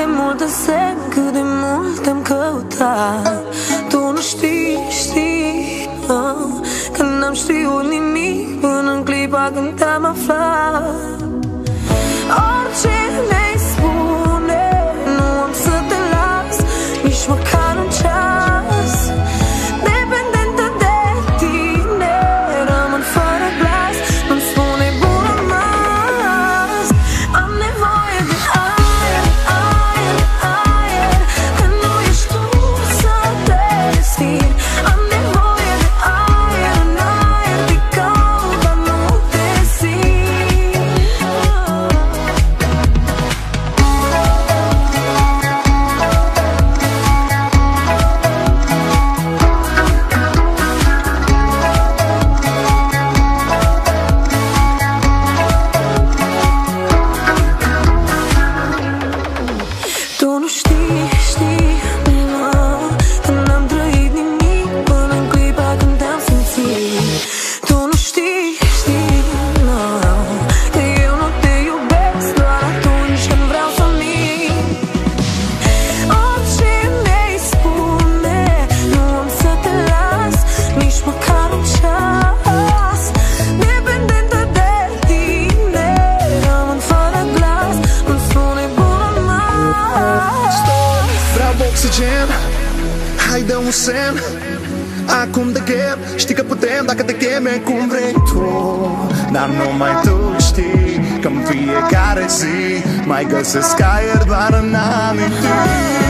de mult însemn, cât de mult te-am căutat. Tu nu știi, că n-am știut nimic până în clipa când te-am aflat. Orice mi-ai spune, nu am să te las nici măcar un ceas. Dependentă de tine, rămân fără glas, nu-mi spune bună mas. Am nevoie de aer, aer, aer, că nu ești tu să te respir. Am nevoie de aer, în aer, te caut, dar nu te simt. Tu nu știi, că n-am trăit nimic până în clipa când te-am simțit. Tu nu știi, că eu nu te iubesc doar atunci când vreau să mint. Orice mi-ai spune, nu am să te las nici măcar un ceas. Dependentă de tine, rămân fără glas, nu-mi spune bună mas. Vreau oxigen, hai dă un semn. Acum te chem, știi că putem dacă te cheme cum vrei tu. Dar numai tu știi că în fiecare zi mai găsesc aer doar în amintiri.